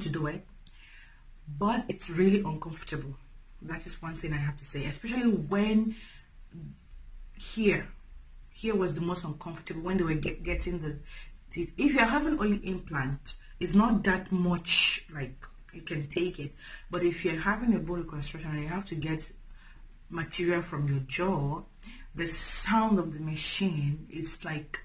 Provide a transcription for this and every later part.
to do it, but it's really uncomfortable. That is one thing I have to say, especially when here was the most uncomfortable, when they were getting the teeth. If you're having only implant, it's not that much, like you can take it. But if you're having a bone reconstruction and you have to get material from your jaw, the sound of the machine is like,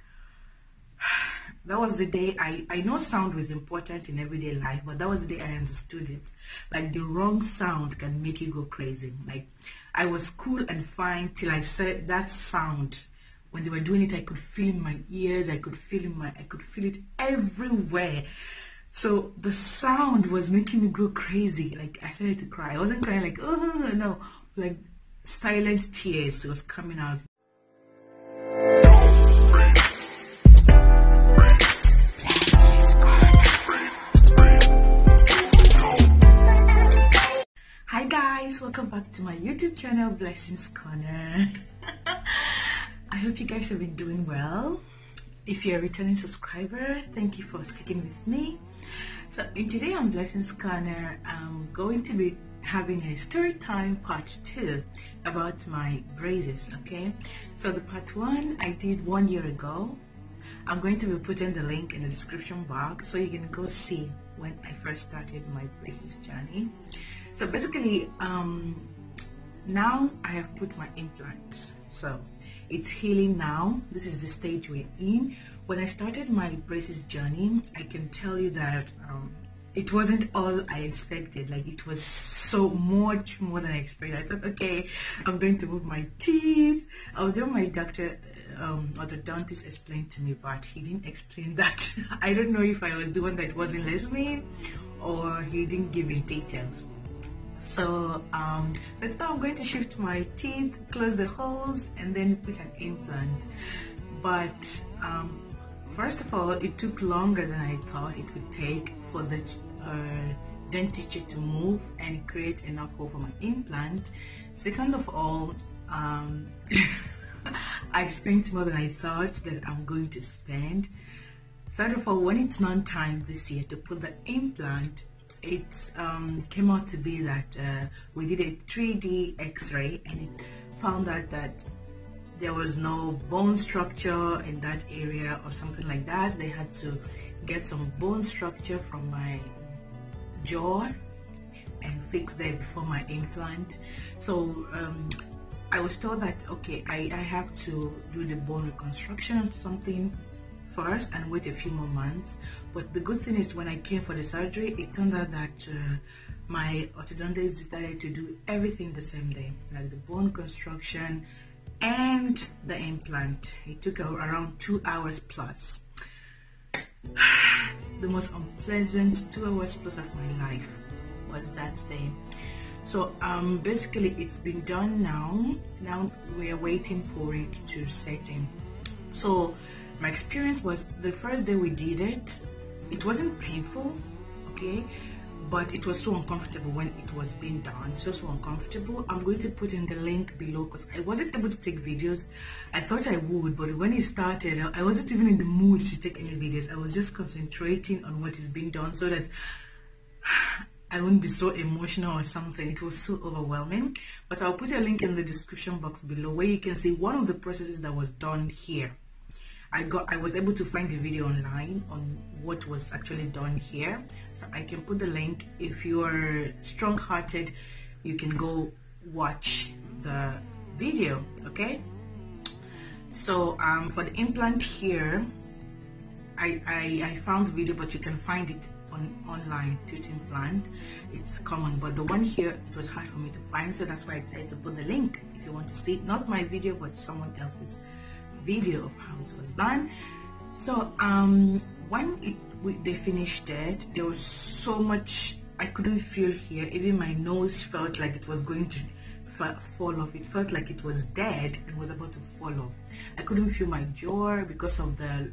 that was the day I know sound was important in everyday life, but that was the day I understood it. Like, the wrong sound can make you go crazy. Like, I was cool and fine till I said that sound. When they were doing it, I could feel it in my ears, I could feel it everywhere. So the sound was making me go crazy. Like, I started to cry. I wasn't crying like, oh no, like silent tears was coming out. Hi guys, welcome back to my YouTube channel, Blessings Corner. I hope you guys have been doing well. If you're a returning subscriber, thank you for sticking with me. So today on Blessings Corner, I'm going to be having a story time part 2 about my braces. Okay, so the part 1 I did 1 year ago. I'm going to be putting the link in the description box so you can go see when I first started my braces journey. So basically, now I have put my implants, so it's healing now. This is the stage we're in. When I started my braces journey, I can tell you that it wasn't all I expected. Like, it was so much more than I expected. I thought, okay, I'm going to move my teeth. Although my doctor, orthodontist, explained to me, but he didn't explain that. I don't know if I was the one that wasn't listening or he didn't give me details. So that's how I'm going to shift my teeth, close the holes, and then put an implant. But first of all, it took longer than I thought it would take for the dentistry to move and create enough hole for my implant. Second of all, I spent more than I thought that I'm going to spend. Third of all, when it's not time this year to put the implant, it came out to be that we did a 3D x-ray and it found out that there was no bone structure in that area or something like that. They had to get some bone structure from my jaw and fix that before my implant. So I was told that, okay, I have to do the bone reconstruction or something first and wait a few more months. But the good thing is, when I came for the surgery, it turned out that my orthodontist decided to do everything the same day, like the bone construction and the implant. It took around 2 hours plus. The most unpleasant 2 hours plus of my life was that day. So basically it's been done now. Now we are waiting for it to set in. So my experience was, the first day we did it, it wasn't painful, okay, but it was so uncomfortable when it was being done. So uncomfortable. I'm going to put in the link below because I wasn't able to take videos. I thought I would, but when it started, I wasn't even in the mood to take any videos. I was just concentrating on what is being done so that I wouldn't be so emotional or something. It was so overwhelming. But I'll put a link in the description box below where you can see one of the processes that was done here. I was able to find the video online on what was actually done here, so I can put the link. If you are strong-hearted, you can go watch the video. Okay, so for the implant here, I found the video, but you can find it online. Tooth implant, it's common, but the one here, it was hard for me to find, so that's why I decided to put the link if you want to see, not my video but someone else's video of how it was done. So when they finished it, there was so much I couldn't feel here. Even my nose felt like it was going to fall off. It felt like it was dead and was about to fall off. I couldn't feel my jaw because of the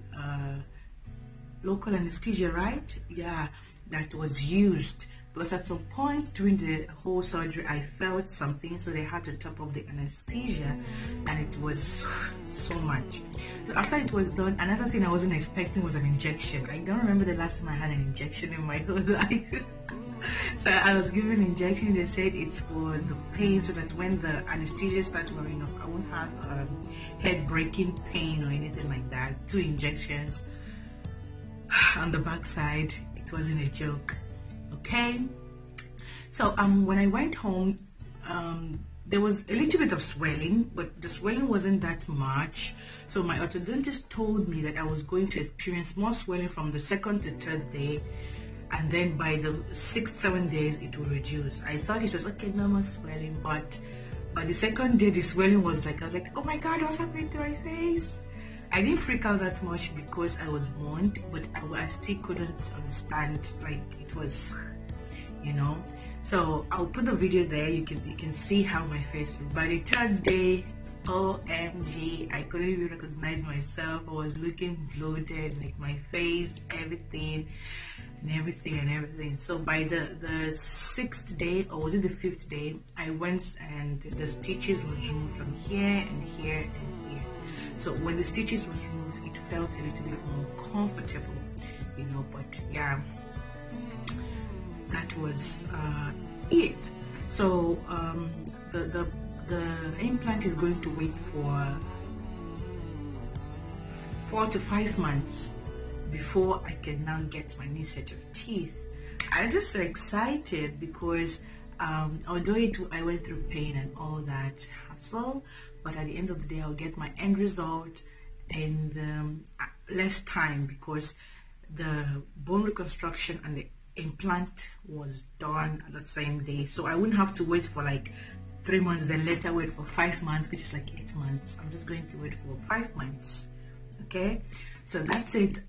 local anesthesia, right? Yeah, that was used. because at some point during the whole surgery I felt something, so they had to top up the anesthesia, and it was so much. So after it was done, another thing I wasn't expecting was an injection. I don't remember the last time I had an injection in my whole life. So I was given an injection. They said it's for the pain, so that when the anesthesia starts wearing off, I won't have head breaking pain or anything like that. 2 injections on the backside. It wasn't a joke. Okay. So when I went home, there was a little bit of swelling, but the swelling wasn't that much. So my orthodontist told me that I was going to experience more swelling from the 2nd to 3rd day, and then by the 6th, 7th days it will reduce. I thought it was okay, normal swelling, but by the 2nd day the swelling was like, I was like, oh my god, what's happening to my face? I didn't freak out that much because I was warned, but I still couldn't understand, like, it was, you know. So I'll put the video there. You can see how my face looked. By the 3rd day, OMG, I couldn't even recognize myself. I was looking bloated, like my face, everything. So by the 6th day, or was it the 5th day, I went and the stitches was removed from here and here and here. So when the stitches was removed, it felt a little bit more comfortable, you know. But yeah, that was it. So the implant is going to wait for 4 to 5 months before I can now get my new set of teeth. I'm just so excited because although I went through pain and all that hassle, but at the end of the day I'll get my end result in less time, because the bone reconstruction and the implant was done at the same day. So I wouldn't have to wait for like 3 months, then later wait for 5 months, which is like 8 months. I'm just going to wait for 5 months. Okay, so that's it.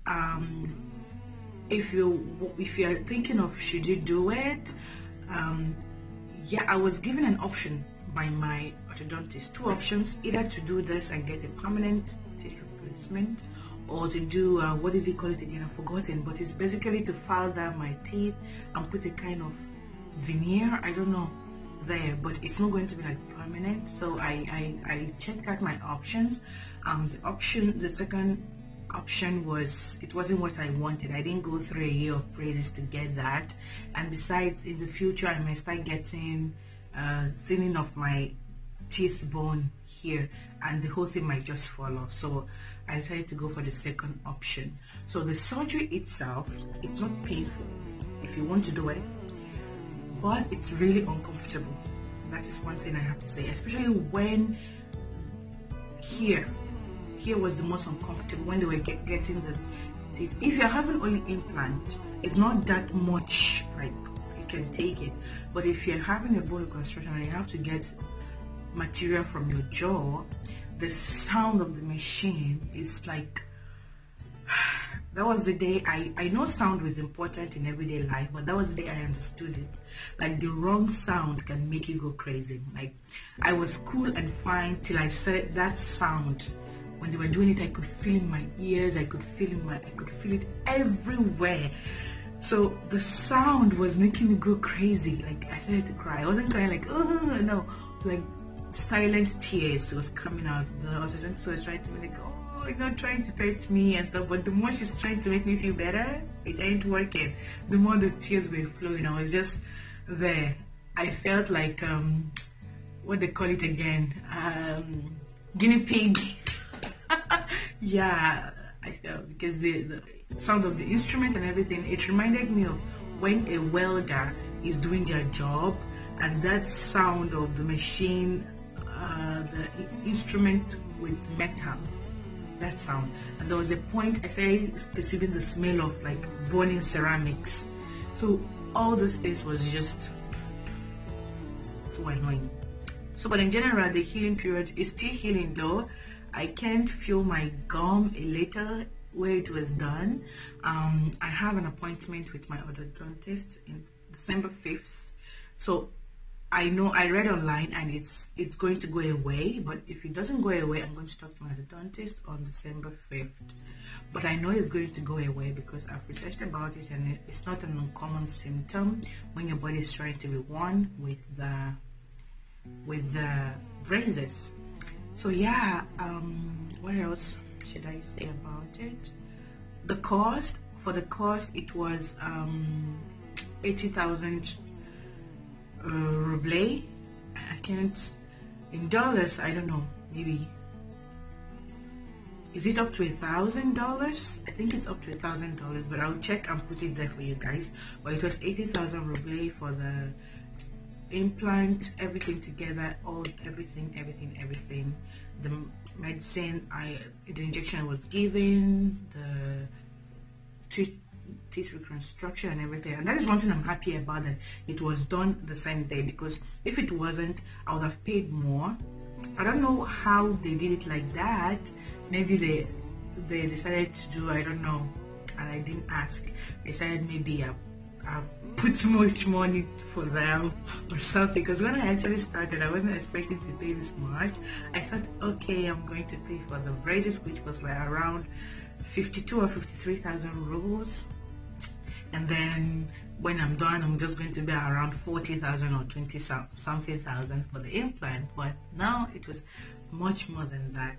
If you're thinking of should you do it, yeah, I was given an option by my orthodontist, 2 options: either to do this and get a permanent teeth replacement, or to do what did he call it again? I've forgotten, but it's basically to file down my teeth and put a kind of veneer, I don't know, there, but it's not going to be like permanent. So I checked out my options. The second option it wasn't what I wanted. I didn't go through a year of praises to get that, and besides, in the future I may start getting thinning of my teeth bone here, and the whole thing might just fall off. So I decided to go for the second option. So the surgery itself, it's not painful if you want to do it, but it's really uncomfortable. That is one thing I have to say, especially when here was the most uncomfortable, when they were getting the teeth. If you're having only implant, it's not that much, like you can take it. But if you're having a bone reconstruction and you have to get material from your jaw, the sound of the machine is like, that was the day I know sound was important in everyday life, but that was the day I understood it. Like, the wrong sound can make you go crazy. Like, I was cool and fine till I said that sound. When they were doing it, I could feel in my ears, I could feel it everywhere. So the sound was making me go crazy. Like, I started to cry. I wasn't crying like, oh no, like silent tears was coming out. The orthodontist was trying to be like, oh, you're not trying to pet me and stuff, but the more she's trying to make me feel better, it ain't working. The more the tears were flowing, I was just there. I felt like what they call it again, guinea pig. Yeah, I felt, because the sound of the instrument and everything, it reminded me of when a welder is doing their job, and that sound of the machine, the instrument with metal, that sound. And there was a point I started perceiving the smell of like burning ceramics. So all those things was just so annoying. So, but in general, the healing period is still healing though. I can't feel my gum a little where it was done. I have an appointment with my orthodontist in December 5th. So I know I read online and it's going to go away, but if it doesn't go away, I'm going to talk to my dentist on December 5th. But I know it's going to go away because I've researched about it, and it's not an uncommon symptom when your body is trying to be one with the braces. So yeah, what else should I say about it? The cost, it was 80,000 ruble. I can't, in dollars, I don't know, maybe, is it up to $1,000? I think it's up to $1,000, but I'll check and put it there for you guys. But it was 80,000 ruble for the implant, everything together, everything. The medicine, the injection was given, the teeth reconstruction and everything, and that is one thing I'm happy about, that it was done the same day, because if it wasn't, I would have paid more. I don't know how they did it like that. Maybe they decided to do, I don't know, and I didn't ask. They decided maybe I've put too much money for them or something, because when I actually started, I wasn't expecting to pay this much. I thought, okay, I'm going to pay for the braces, which was like around 52 or 53,000 rubles, and then when I'm done, I'm just going to be around 40,000 or 20 something thousand for the implant. But now it was much more than that.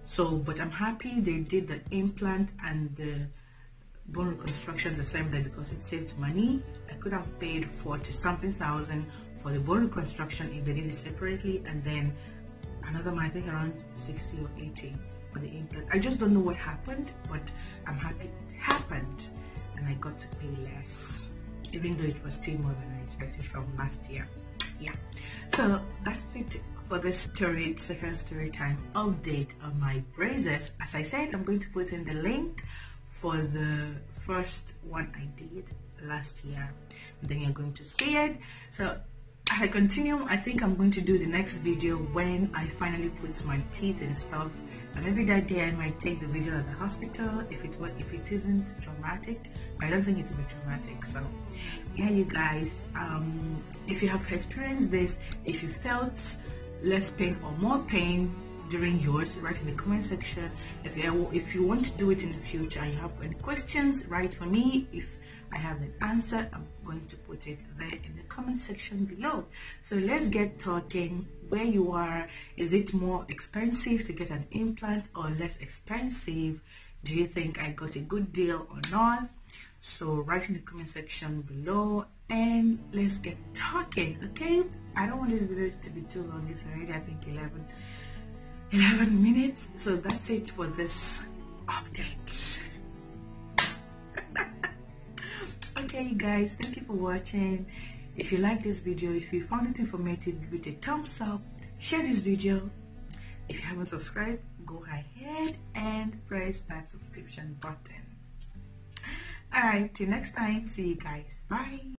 So, but I'm happy they did the implant and the bone reconstruction the same day, because it saved money. I could have paid 40 something thousand for the bone reconstruction if they did it separately, and then another one, I think around 60 or 80 for the implant. I just don't know what happened, but I'm happy it happened and I got to pay less, even though it was still more than I expected from last year. Yeah, so that's it for this second story time update on my braces. As I said, I'm going to put in the link for the first one I did last year, and then you're going to see it. So I continue. I think I'm going to do the next video when I finally put my teeth and stuff, and maybe that day I might take the video at the hospital if it isn't traumatic. I don't think it will be traumatic. So yeah, you guys, if you have experienced this, if you felt less pain or more pain during yours, write in the comment section. If you want to do it in the future and you have any questions, write for me. If I have an answer, I'm going to put it there in the comment section below. So let's get talking. Where you are, is it more expensive to get an implant or less expensive? Do you think I got a good deal or not? So write in the comment section below and let's get talking, okay? I don't want this video to be too long. It's already, I think, 11 minutes. So that's it for this update. Okay, you guys, thank you for watching. If you like this video, if you found it informative, give it a thumbs up, share this video. If you haven't subscribed, go ahead and press that subscription button. All right, till next time, see you guys, bye.